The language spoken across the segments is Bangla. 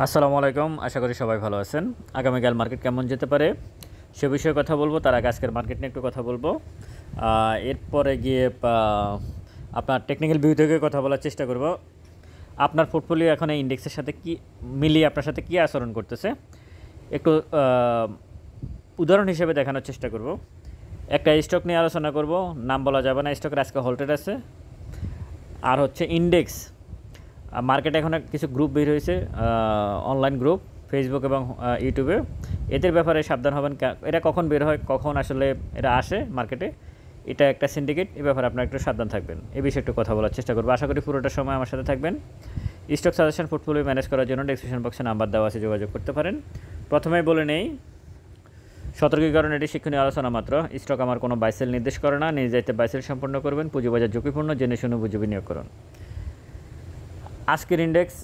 আসসালামু আলাইকুম, আশা করি সবাই ভালো আছেন। আগামীকাল মার্কেট কেমন যেতে পারে সে বিষয়ে কথা বলবো। তার আগে আজকের মার্কেট নিয়ে একটু কথা বলবো। এরপরে গিয়ে আপনার টেকনিক্যাল ভিউ থেকে কথা বলার চেষ্টা করব। আপনার পোর্টফোলিও এখন এই ইন্ডেক্সের সাথে কি মিলিয়ে আপনার সাথে কী আচরণ করতেছে একটু উদাহরণ হিসেবে দেখানোর চেষ্টা করব। একটা স্টক নিয়ে আলোচনা করব, নাম বলা যাবে না, স্টকের আজকে হোল্ডেড আছে। আর হচ্ছে ইন্ডেক্স মার্কেটে এখন কিছু গ্রুপ বের হয়েছে, অনলাইন গ্রুপ ফেসবুক এবং ইউটিউবে। এদের ব্যাপারে সাবধান হবেন। এরা কখন বের হয়, কখন আসলে এরা আসে মার্কেটে, এটা একটা সিন্ডিকেট। এই ব্যাপারে আপনারা একটু সাবধান থাকবেন। এই বিষয়ে একটু কথা বলার চেষ্টা করবো। আশা করি পুরোটা সময় আমার সাথে থাকবেন। স্টক সাজেশন পোর্টফোলিও ম্যানেজ করার জন্য ডেসক্রিপশন বক্সে নাম্বার দেওয়া আছে, যোগাযোগ করতে পারেন। প্রথমেই বলে নেই, সতর্কীকরণ, এটি শিক্ষণীয় আলোচনা মাত্র। স্টক আমার কোনো বাইসেল নির্দেশ করে না। নিজ দায়িত্বে বাইসেল সম্পন্ন করবেন। পুঁজিবাজার ঝুঁকিপূর্ণ, জেনে শুনে বুঝে বিনিয়োগ করুন। আজকের ইন্ডেক্স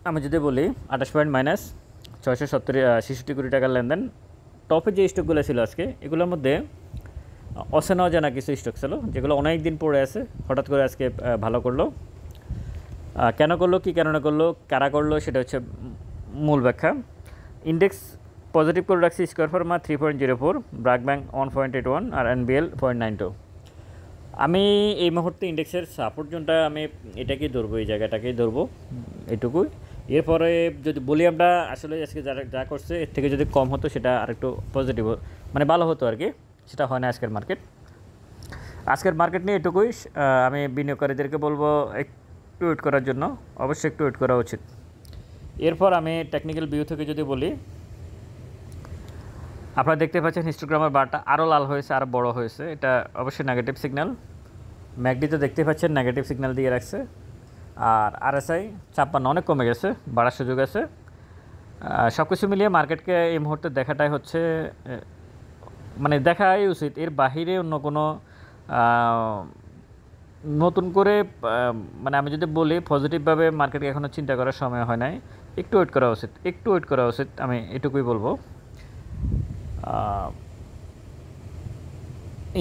আমি যদি বলি 28 পয়েন্ট মাইনাস, 666 কোটি টাকার লেনদেন। টপে যে স্টকগুলো ছিল আজকে, এগুলোর মধ্যে অচেনা অজানা কিছু স্টক ছিল যেগুলো অনেক দিন পড়ে আছে, হঠাৎ করে আজকে ভালো করলো। কেন করলো, কী কারণে করলো, কারা করলো, সেটা হচ্ছে মূল ব্যাখ্যা। ইন্ডেক্স পজিটিভ করে রাখছি স্কোয়ার ফার্মা 3.04, ব্র্যাক ব্যাংক 1.81 আর এনবিএল 0.92। আমি এই মুহূর্তে ইন্ডেক্সের সাপোর্ট জোনটা আমি এটাকেই ধরবো, এই জায়গাটাকেই ধরবো, এটুকুই। এরপরে যদি বলি আমরা আসলে আজকে যা করছে এর থেকে যদি কম হতো সেটা আরেকটু পজিটিভ, মানে ভালো হতো আর কি। সেটা হয় না আজকের মার্কেট নিয়ে এটুকুই। আমি বিনিয়োগকারীদেরকে বলবো একটু ওয়েট করার জন্য, অবশ্যই একটু ওয়েট করা উচিত। এরপর আমি টেকনিক্যাল ভিউ থেকে যদি বলি, আপনারা দেখতে পাচ্ছেন হিস্টোগ্রামের বারটা আরও লাল হয়েছে, আরও বড় হয়েছে। এটা অবশ্যই নেগেটিভ সিগন্যাল। ম্যাকডিতে দেখতে পাচ্ছেন নেগেটিভ সিগন্যাল দিয়ে রাখছে। আর আরএসআই 56 অনেক কমে গেছে, বাড়ার সুযোগ আছে। সব কিছু মিলিয়ে মার্কেটকে এই মুহূর্তে দেখাটাই হচ্ছে, মানে দেখাই উচিত। এর বাহিরে অন্য কোনো নতুন করে মানে আমি যদি বলি পজিটিভভাবে মার্কেটকে এখনও চিন্তা করার সময় হয় নাই। একটু ওয়েট করা উচিত, আমি এটুকুই বলবো।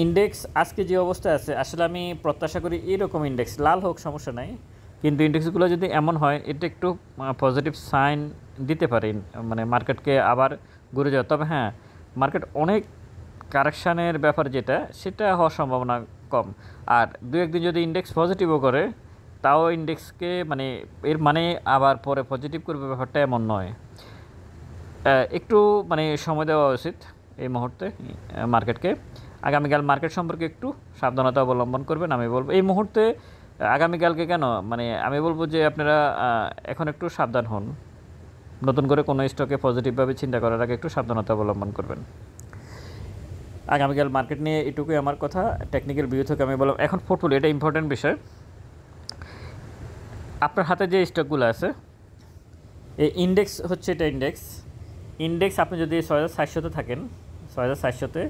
ইন্ডেক্স আজকে যে অবস্থায় আছে, আসলে আমি প্রত্যাশা করি এরকম ইন্ডেক্স লাল হোক, সমস্যা নাই, কিন্তু ইন্ডেক্সগুলো যদি এমন হয়, এটা একটু পজিটিভ সাইন দিতে পারে, মানে মার্কেটকে আবার ঘুরে যাওয়া। তবে হ্যাঁ, মার্কেট অনেক কারেকশানের ব্যাপার যেটা, সেটা হওয়ার সম্ভাবনা কম। আর দু একদিন যদি ইন্ডেক্স পজিটিভও করে, তাও ইন্ডেক্সকে মানে এর মানে আবার পরে পজিটিভ করবে, ব্যাপারটা এমন নয়। একটু মানে সময় দেওয়া উচিত এই মুহূর্তে মার্কেটকে। আগামীকাল মার্কেট সম্পর্কে একটু সাবধানতা অবলম্বন করবেন আমি বলবো এই মুহূর্তে। আগামীকালকে কেন, মানে আমি বলবো যে আপনারা এখন একটু সাবধান হন। নতুন করে কোনো স্টকে পজিটিভভাবে চিন্তা করার আগে একটু সাবধানতা অবলম্বন করবেন। আগামীকাল মার্কেট নিয়ে এটুকুই আমার কথা। টেকনিক্যাল ভিউ থেকে আমি বললাম। এখন পোর্টফোলিও, এটা ইম্পর্টেন্ট বিষয়। আপনার হাতে যে স্টকগুলো আছে, এই ইন্ডেক্স হচ্ছে, এটা ইন্ডেক্স আপনি যদি 6700-তে থাকেন, 6700-তে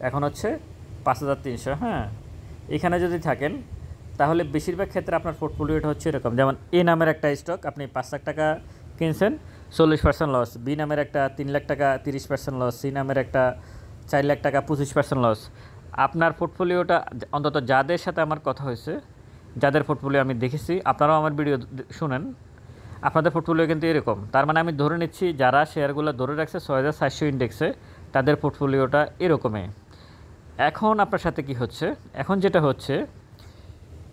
এখন হচ্ছে 5300, হ্যাঁ, এখানে যদি থাকেন, তাহলে বেশিরভাগ ক্ষেত্রে আপনার পোর্টফোলিওটা হচ্ছে এরকম। যেমন এ নামের একটা স্টক আপনি 5 লাখ টাকা কিনছেন, 40% লস। বি নামের একটা 3 লাখ টাকা, 30% লস। সি নামের একটা 4 লাখ টাকা, 25% লস। আপনার পোর্টফোলিওটা অন্তত যাদের সাথে আমার কথা হয়েছে, যাদের পোর্টফোলিও আমি দেখেছি, আপনারাও আমার ভিডিও শুনেন, আপনাদের পোর্টফোলিও কিন্তু এরকম। তার মানে আমি ধরে নিচ্ছি যারা শেয়ারগুলো ধরে রাখছে 6700 ইন্ডেক্সে, তাদের পোর্টফোলিওটা এরকমই। এখন আপনার সাথে কি হচ্ছে, এখন যেটা হচ্ছে,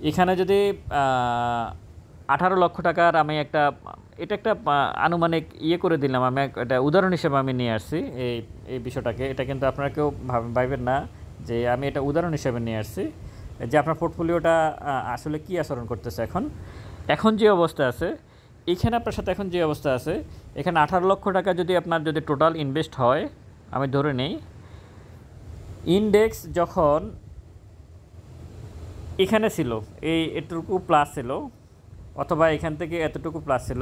এখানে যদি 18 লক্ষ টাকার আমি এটা একটা আনুমানিক করে দিলাম, আমি একটা উদাহরণ হিসেবে আমি নিয়ে আসছি এই বিষয়টাকে। এটা কিন্তু আপনারা কেউ ভাববেন না যে আমি এটা উদাহরণ হিসেবে নিয়ে আসছি, যে আপনার পোর্টফোলিওটা আসলে কী আচরণ করতেছে। এখন যে অবস্থা আছে, এখানে আপনার সাথে এখন যে অবস্থা আছে, এখানে 18 লক্ষ টাকা যদি আপনার টোটাল ইনভেস্ট হয়, আমি ধরে নিই ইন্ডেক্স যখন এখানে ছিল, এতটুকু প্লাস ছিল, অথবা এখান থেকে এতটুকু প্লাস ছিল,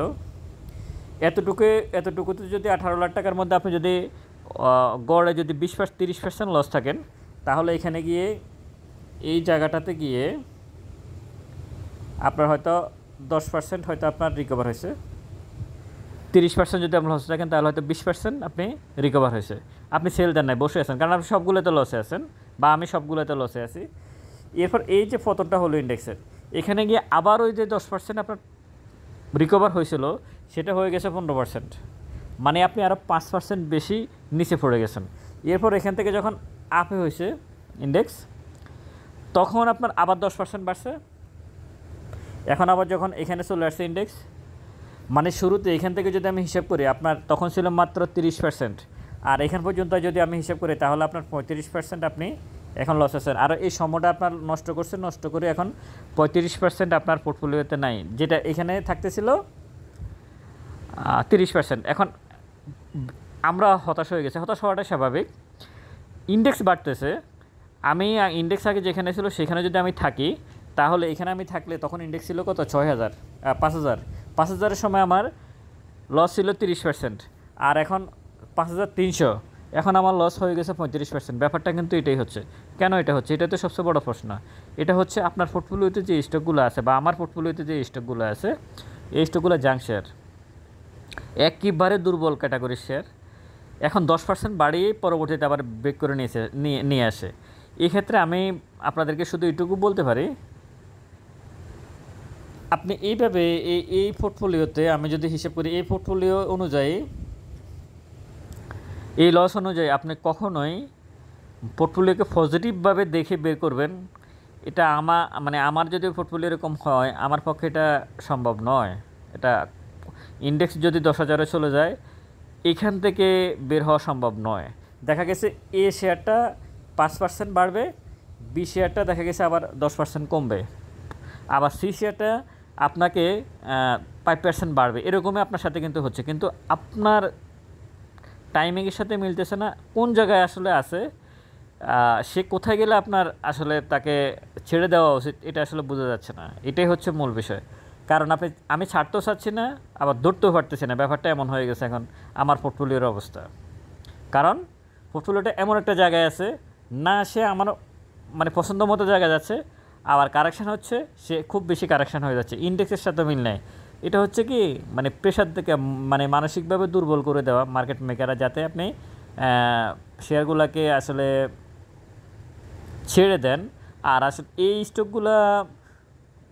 এতটুকুতে যদি 18 লাখ টাকার মধ্যে আপনি যদি গড়ে যদি 20-30% লস থাকেন, তাহলে এখানে গিয়ে এই জায়গাটাতে গিয়ে আপনার হয়তো 10% হয়তো আপনার রিকভার হয়েছে। 30% যদি আপনি লসে থাকেন, তাহলে হয়তো 20% আপনি রিকভার হয়েছে। আপনি সেল দেন নাই, বসে আছেন, কারণ আপনি সবগুলোতে লসে আছেন, বা আমি সবগুলোতে লসে আছি। এরপর এই যে পতনটা হলো ইন্ডেক্সের, এখানে গিয়ে আবার ওই যে 10% আপনার রিকভার হয়েছিল, সেটা হয়ে গেছে 15%, মানে আপনি আরও 5% বেশি নিচে পড়ে গেছেন। এরপর এখান থেকে যখন আপে হয়েছে ইন্ডেক্স, তখন আপনার আবার 10% বাড়ছে। এখন আবার যখন এখানে চলে আসছে ইন্ডেক্স, মানে শুরুতে এখান থেকে যদি আমি হিসাব করি আপনার তখন ছিল মাত্র 30%, আর এখান পর্যন্ত যদি আমি হিসাব করি তাহলে আপনার 35% আপনি এখন লস আছেন। আর এই সময়টা আপনার নষ্ট করে এখন 35% আপনার পোর্টফোলিওতে নাই, যেটা এখানে থাকতেছিল 30%। এখন আমরা হতাশ হয়ে গেছি, হতাশ হওয়াটা স্বাভাবিক। ইন্ডেক্স বাড়তেছে, আমি ইন্ডেক্স আগে যেখানে ছিল সেখানে যদি আমি থাকি, তাহলে এখানে আমি থাকলে তখন ইন্ডেক্স ছিল কত, 6000, 5000 সময় আমার লস ছিল 30%, আর এখন 5300, এখন আমার লস হয়ে গেছে 35%। ব্যাপারটা কিন্তু এটাই হচ্ছে। কেন এটা হচ্ছে? এটা তো সবচেয়ে বড় প্রশ্ন। এটা হচ্ছে আপনার পোর্টফোলিওতে যে স্টকগুলো আছে বা আমার পোর্টফোলিওতে যে স্টকগুলো আছে, এই স্টকগুলো জাঙ্ক শেয়ার, একেবারে দুর্বল ক্যাটাগরির শেয়ার। এখন 10% বাড়িয়ে পরবর্তীতে আবার ব্রেক করে নিয়ে আসে। এক্ষেত্রে আমি আপনাদেরকে শুধু এইটুকু বলতে পারি, আপনি এইভাবে এই পোর্টফোলিওতে আমি যদি হিসেব করি, এই পোর্টফোলিও অনুযায়ী, এই লস অনুযায়ী আপনি কখনোই পোর্টফোলিওকে পজিটিভভাবে দেখে বের করবেন, এটা আমার যদি পোর্টফোলিও এরকম হয়, আমার পক্ষে এটা সম্ভব নয়। এটা ইন্ডেক্স যদি 10,000-এ চলে যায়, এখান থেকে বের হওয়া সম্ভব নয়। দেখা গেছে এ শেয়ারটা 5% বাড়বে, বি শেয়ারটা দেখা গেছে আবার 10% কমবে, আবার সি শেয়ারটা আপনাকে 5% বাড়বে। এরকমই আপনার সাথে কিন্তু হচ্ছে, কিন্তু আপনার টাইমিংয়ের সাথে মিলতেছে না। কোন জায়গায় আসলে আছে, সে কোথায় গেলে আপনার আসলে তাকে ছেড়ে দেওয়া উচিত, এটা আসলে বোঝা যাচ্ছে না। এটাই হচ্ছে মূল বিষয়। কারণ আমি ছাড়তেও চাচ্ছি না, আবার ধরতেও পারতেছি না। ব্যাপারটা এমন হয়ে গেছে এখন আমার পোর্টফোলিওর অবস্থা। কারণ পোর্টফোলিওটা এমন একটা জায়গায় আছে না, সে আমার মানে পছন্দ মতো জায়গায় যাচ্ছে, আবার কারেকশান হচ্ছে, সে খুব বেশি কারেকশান হয়ে যাচ্ছে, ইন্ডেক্সের সাথে মিল নেয়। এটা হচ্ছে কি, মানে প্রেশার থেকে, মানে মানসিকভাবে দুর্বল করে দেওয়া মার্কেট মেকাররা, যাতে আপনি শেয়ারগুলোকে আসলে ছেড়ে দেন। আর আসলে এই স্টকগুলো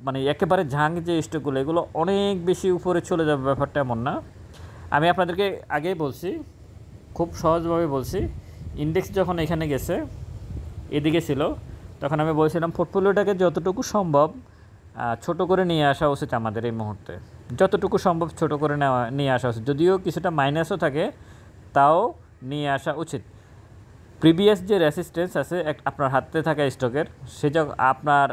মানে একেবারে ঝাং যে স্টকগুলো, এগুলো অনেক বেশি উপরে চলে যাবে, ব্যাপারটা এমন না। আমি আপনাদেরকে আগেই বলছি, খুব সহজভাবে বলছি, ইন্ডেক্স যখন এখানে গেছে, এদিকে ছিল, তখন আমি বলছিলাম পোর্টফোলিওটাকে যতটুকু সম্ভব ছোট করে নিয়ে আসা উচিত আমাদের এই মুহূর্তে, যতটুকু সম্ভব ছোট করে নিয়ে আসা উচিত। যদিও কিছুটা মাইনাসও থাকে, তাও নিয়ে আসা উচিত। প্রিভিয়াস যে রেসিস্টেন্স আছে আপনার হাতে থাকা স্টকের, সেটা আপনার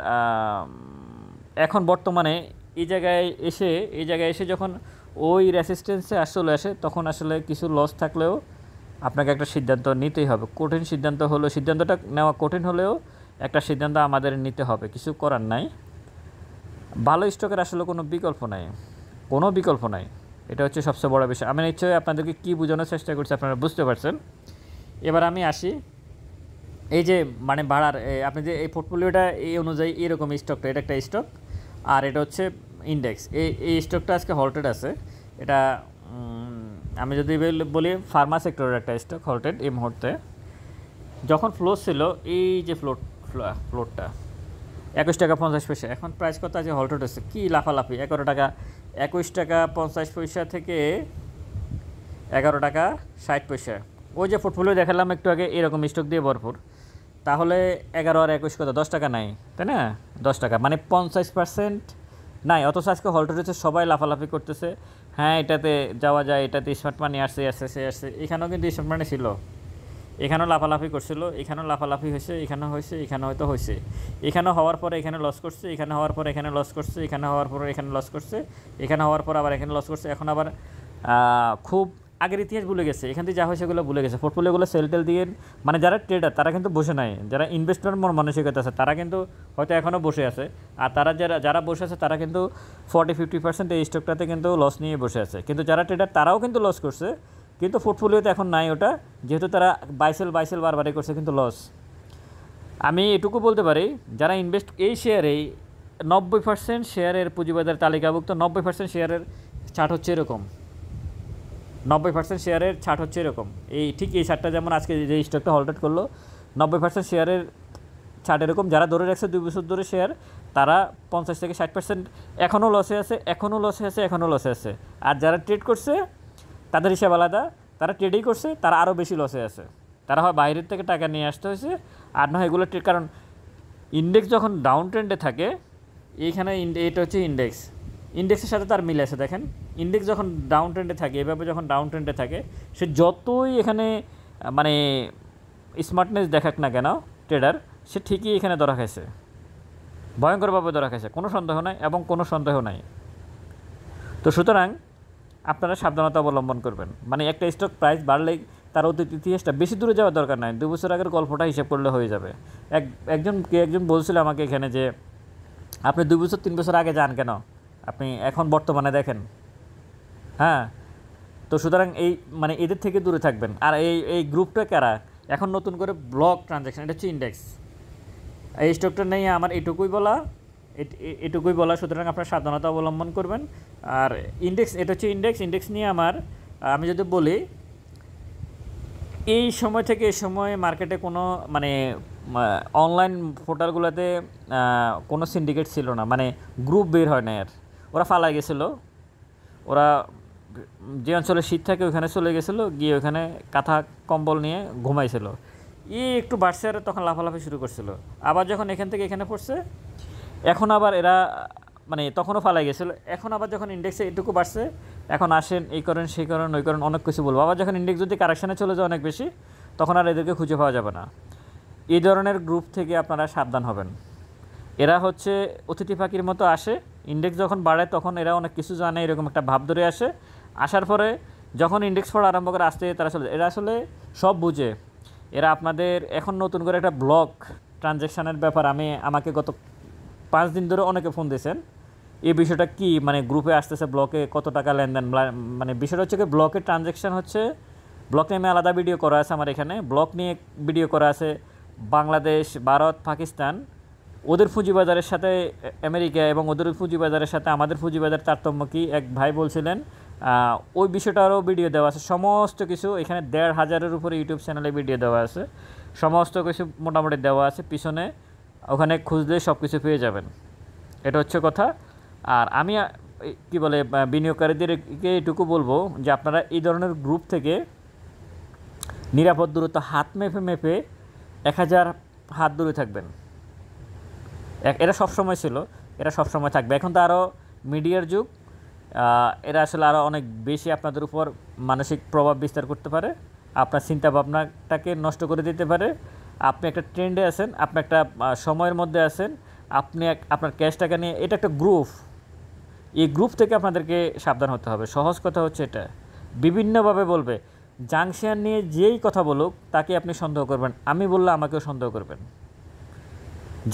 এখন বর্তমানে এই জায়গায় এসে যখন ওই রেসিস্টেন্সে চলে আসে, তখন আসলে কিছু লস থাকলেও আপনাকে একটা সিদ্ধান্ত নিতেই হবে। কঠিন সিদ্ধান্ত হলেও, সিদ্ধান্তটা নেওয়া কঠিন হলেও একটা সিদ্ধান্ত আমাদের নিতে হবে, কিছু করার নাই। ভালো স্টকের আসলে কোনো বিকল্প নাই, এটা হচ্ছে সবচেয়ে বড় বিষয়। আমি নিশ্চয়ই আপনাদেরকে কী বোঝানোর চেষ্টা করছি, আপনারা বুঝতে পারছেন। এবার আমি আসি, এই যে মানে বাড়ার, আপনি যে এই পোর্টফোলিওটা এই অনুযায়ী এরকম স্টকটা, এটা একটা স্টক, আর এটা হচ্ছে ইন্ডেক্স। এই স্টকটা আজকে হল্টেড আছে। এটা আমি যদি বলি ফার্মা সেক্টরের একটা স্টক হল্টেড এই মুহূর্তে। যখন ফ্লোর ছিল, এই যে ফ্লোরটা 21 টাকা 50 পয়সা, এখন প্রাইস কত আছে, হল্টেড হচ্ছে, কী লাফালাফি, 11 টাকা 21 টাকা 50 পয়সা থেকে 11 টাকা 60 পয়সা। ওই যে পোর্টফোলিও দেখালাম একটু আগে, এরকম স্টক দিয়ে ভরপুর, তাহলে 11 আর 21 কত, 10 টাকা নাই, তাই না? 10 টাকা মানে 50% নাই। অথচ আজকে হল্টেড হচ্ছে, সবাই লাফালাফি করতেছে, হ্যাঁ এটাতে যাওয়া যায়, এটাতে স্মার্ট মানি আসছে। এখানেও কিন্তু স্মার্ট মানি ছিল, এখানেও লাফালাফি করছিল, এখানেও লাফালাফি হয়েছে, এখানেও হয়েছে, এখানে হয়তো হয়েছে, এখানে হওয়ার পরে এখানে লস করছে, এখানে হওয়ার পরে এখানে লস করছে, এখানে হওয়ার পরে এখানে লস করছে, এখানে হওয়ার পর আবার এখানে লস করছে। এখন আবার খুব আগের ইতিহাস ভুলে গেছে, এখান থেকে যা হয় সেগুলো ভুলে গেছে। পোর্টফোলিওগুলো সেল দিয়ে, মানে যারা ট্রেডার তারা কিন্তু বসে নাই, যারা ইনভেস্টর মানসিকতা আছে তারা কিন্তু হয়তো এখনও বসে আছে। আর যারা বসে আছে তারা কিন্তু 40-50% এই স্টকটাতে কিন্তু লস নিয়ে বসে আছে। কিন্তু যারা ট্রেডার তারাও কিন্তু লস করছে, কিন্তু পোর্টফোলিওতে এখন নাই ওটা, যেহেতু তারা বাইসেল বারবারই করছে, কিন্তু লস। আমি এটুকু বলতে পারি, যারা ইনভেস্ট এই শেয়ারেই 90% শেয়ারের পুঁজিবাজার তালিকাভুক্ত, 90% শেয়ারের ছাড় হচ্ছে এরকম, 90% শেয়ারের ছাড় হচ্ছে এরকম। ঠিক এই ছাড়টা যেমন আজকে যে স্টকটা হল্টেড করলো, 90% শেয়ারের ছাড় এরকম। যারা ধরে রাখছে 2 বছর ধরে শেয়ার, তারা 50 থেকে 60% এখনও লসে আছে, এখনও লসে আছে, এখনও লসে আছে। আর যারা ট্রেড করছে তাদের হিসাব আলাদা, তারা ট্রেডই করছে, তারা আরও বেশি লসে আছে। তারা হয় বাইরের থেকে টাকা নিয়ে আসতে হয়েছে, আর নয় এগুলো ট্রেড। কারণ ইন্ডেক্স যখন ডাউন ট্রেন্ডে থাকে, এইখানে এটা হচ্ছে ইন্ডেক্সের সাথে তার মিল আছে। দেখেন ইন্ডেক্স যখন ডাউন ট্রেন্ডে থাকে, এভাবে যখন ডাউন ট্রেন্ডে থাকে, সে যতই এখানে মানে স্মার্টনেস দেখাক না কেন ট্রেডার, সে ঠিকই এখানে ধরা খাইছে, ভয়ঙ্করভাবে ধরা খাইছে, কোনো সন্দেহ নাই এবং কোনো সন্দেহ নাই। তো সুতরাং আপনারা সাবধানতা অবলম্বন করবেন। মানে একটা স্টক প্রাইস বাড়লেই তার অতীত ইতিহাসটা বেশি দূরে যাওয়ার দরকার নাই, 2 বছর আগের গল্পটা হিসাব করলে হয়ে যাবে। একজন বলছিল আমাকে এখানে যে আপনি 2 বছর 3 বছর আগে যান কেন, আপনি এখন বর্তমানে দেখেন। হ্যাঁ, তো সুতরাং এই মানে এদের থেকে দূরে থাকবেন। আর এই গ্রুপটা কারা, এখন নতুন করে ব্লক ট্রানজ্যাকশন, এটা হচ্ছে ইন্ডেক্স। এই স্টকটা নেই আমার এটুকুই বলা। সুতরাং আপনার সাবধানতা অবলম্বন করবেন। আর ইন্ডেক্স, এটা হচ্ছে ইন্ডেক্স নিয়ে আমি যদি বলি, এই সময় থেকে এই সময় মার্কেটে কোনো মানে অনলাইন পোর্টালগুলোতে কোনো সিন্ডিকেট ছিল না, মানে গ্রুপ বের হয় না। আর ওরা ফালাই গেছিলো, ওরা যে অঞ্চলে শীত থাকে ওইখানে চলে গেছিলো, গিয়ে ওইখানে কাঁথা কম্বল নিয়ে ঘুমাইছিল। একটু বাড়ছে আর তখন লাফালাফি শুরু করছিল। আবার যখন এখান থেকে এখানে পড়ছে, এখন আবার এরা মানে তখনও ফালাই গেছিলো। এখন আবার যখন ইন্ডেক্সে এটুকু বাড়ছে, এখন আসেন এই করেন সেই করেন ওই করেন অনেক কিছু বলবো। আবার যখন ইন্ডেক্স যদি কারেকশানে চলে যায় অনেক বেশি, তখন আর এদেরকে খুঁজে পাওয়া যাবে না। এই ধরনের গ্রুপ থেকে আপনারা সাবধান হবেন। এরা হচ্ছে অতিথি পাখির মতো আসে, ইন্ডেক্স যখন বাড়ে তখন এরা অনেক কিছু জানে, এরকম একটা ভাব ধরে আসে। আসার পরে যখন ইন্ডেক্স পড়া আরম্ভ করে আসতে তারা চলে, এরা আসলে সব বুঝে। এরা আপনাদের এখন নতুন করে একটা ব্লক ট্রানজ্যাকশানের ব্যাপার, আমাকে গত 5 দিন ধরে অনেকে ফোন দিয়েছেন এই বিষয়টা কি, মানে গ্রুপে আসতেছে ব্লকে কত টাকা লেনদেন। মানে বিষয়টা হচ্ছে কি, ব্লকের ট্রানজ্যাকশান হচ্ছে, ব্লক নিয়ে আলাদা ভিডিও করা আছে আমার এখানে, ব্লক নিয়ে ভিডিও করা আছে। বাংলাদেশ, ভারত, পাকিস্তান, ওদের পুঁজিবাজারের সাথে আমেরিকা এবং ওদের পুঁজিবাজারের সাথে আমাদের পুঁজিবাজার তারতম্য কী, এক ভাই বলছিলেন। ওই বিষয়টারও ভিডিও দেওয়া আছে, সমস্ত কিছু এখানে 1,500-এর উপরে ইউটিউব চ্যানেলে ভিডিও দেওয়া আছে, সমস্ত কিছু মোটামুটি দেওয়া আছে পিছনে, ওখানে খুঁজলে সব কিছু পেয়ে যাবেন। এটা হচ্ছে কথা। আর আমি কি বলে বিনিয়োগকারীদেরকে এটুকু বলবো যে আপনারা এই ধরনের গ্রুপ থেকে নিরাপদ দূরত্ব হাত মেপে 1000 হাত দূরে থাকবেন। এরা সবসময় ছিল, এরা সবসময় থাকবে। এখন তো আরও মিডিয়ার যুগ, এরা আসলে আরও অনেক বেশি আপনাদের উপর মানসিক প্রভাব বিস্তার করতে পারে, আপনার চিন্তা ভাবনাটাকে নষ্ট করে দিতে পারে। আপনি একটা ট্রেন্ডে আছেন, আপনি একটা সময়ের মধ্যে আছেন, আপনি আপনার ক্যাশ টাকা নিয়ে, এটা একটা গ্রুপ, এই গ্রুপ থেকে আপনাদেরকে সাবধান হতে হবে। সহজ কথা হচ্ছে এটা, বিভিন্নভাবে বলবে। জাংশন নিয়ে যেই কথা বলুক তাকে আপনি সন্দেহ করবেন, আমি বললে আমাকেও সন্দেহ করবেন।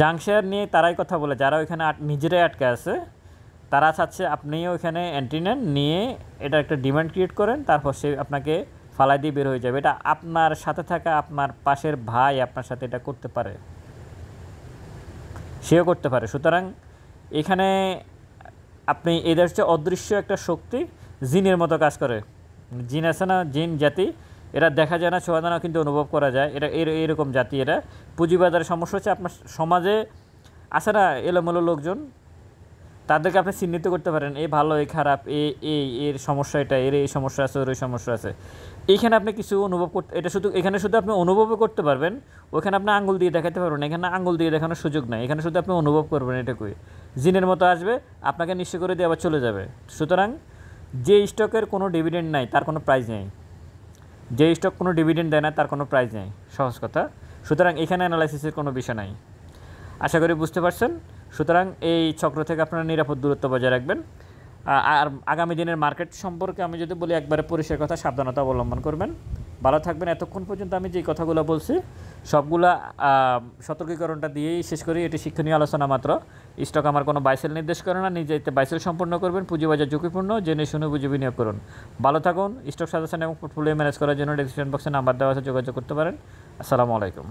জাংশন নিয়ে তারাই কথা বলে যারা ওইখানে নিজেরাই আটকে আছে, তারা চাচ্ছে আপনিও ওইখানে এন্ট্রি নেন, নিয়ে এটা একটা ডিমান্ড ক্রিয়েট করেন, তারপর সে আপনাকে ফালাই দিয়ে বের হয়ে যাবে। এটা আপনার সাথে থাকা আপনার পাশের ভাই আপনার সাথে এটা করতে পারে, সেও করতে পারে। সুতরাং এখানে আপনি, এদের হচ্ছে অদৃশ্য একটা শক্তি, জিনের মতো কাজ করে। জিন আছে না, জিন জাতি, এরা দেখা যায় না, ছোঁয়া যায় না, কিন্তু অনুভব করা যায়। এরা এরকম জাতি। এরা পুঁজিবাজারের সমস্যা হচ্ছে আপনার সমাজে আছে না এলোমেলো লোকজন, তাদেরকে আপনি চিহ্নিত করতে পারেন, এ ভালো এ খারাপ, এর সমস্যা এটা, এই সমস্যা আছে, ওর এই সমস্যা আছে। এইখানে আপনি কিছু অনুভব করতে, এখানে শুধু আপনি অনুভবও করতে পারবেন, ওখানে আপনি আঙ্গুল দিয়ে দেখাতে পারবেন। এখানে আঙ্গুল দিয়ে দেখানোর সুযোগ নাই, এখানে শুধু আপনি অনুভব করবেন। এটাকুই জিনের মতো আসবে, আপনাকে নিশ্চয় করে দিয়ে আবার চলে যাবে। সুতরাং যে স্টকের কোনো ডিভিডেন্ড নাই তার কোনো প্রাইস নেই, যে স্টক কোনো ডিভিডেন্ড দেয় না তার কোনো প্রাইস নেই, সহজ কথা। সুতরাং এখানে অ্যানালাইসিসের কোনো বিষয় নাই, আশা করি বুঝতে পারছেন। সুতরাং এই চক্র থেকে আপনারা নিরাপদ দূরত্ব বজায় রাখবেন। আর আগামী দিনের মার্কেট সম্পর্কে আমি যদি বলি, একবারে পরিষ্কার কথা, সাবধানতা অবলম্বন করবেন, ভালো থাকবেন। এতক্ষণ পর্যন্ত আমি যে কথাগুলো বলছি সবগুলা সতর্কীকরণটা দিয়েই শেষ করি। এটি শিক্ষণীয় আলোচনা মাত্র। স্টক আমার কোনো বাইসেল নির্দেশ করে না, নিজে এতে বাইসেল সম্পন্ন করবেন। পুঁজিবাজার ঝুঁকিপূর্ণ, জেনে শুনে বুঝে বিনিয়োগ করুন। ভালো থাকুন। স্টক সাজেশন এবং পোর্টফোলিও ম্যানেজ করার জন্য ডেসক্রিপশন বক্সে নাম্বার দেওয়া আছে, যোগাযোগ করতে পারেন। আসসালামু আলাইকুম।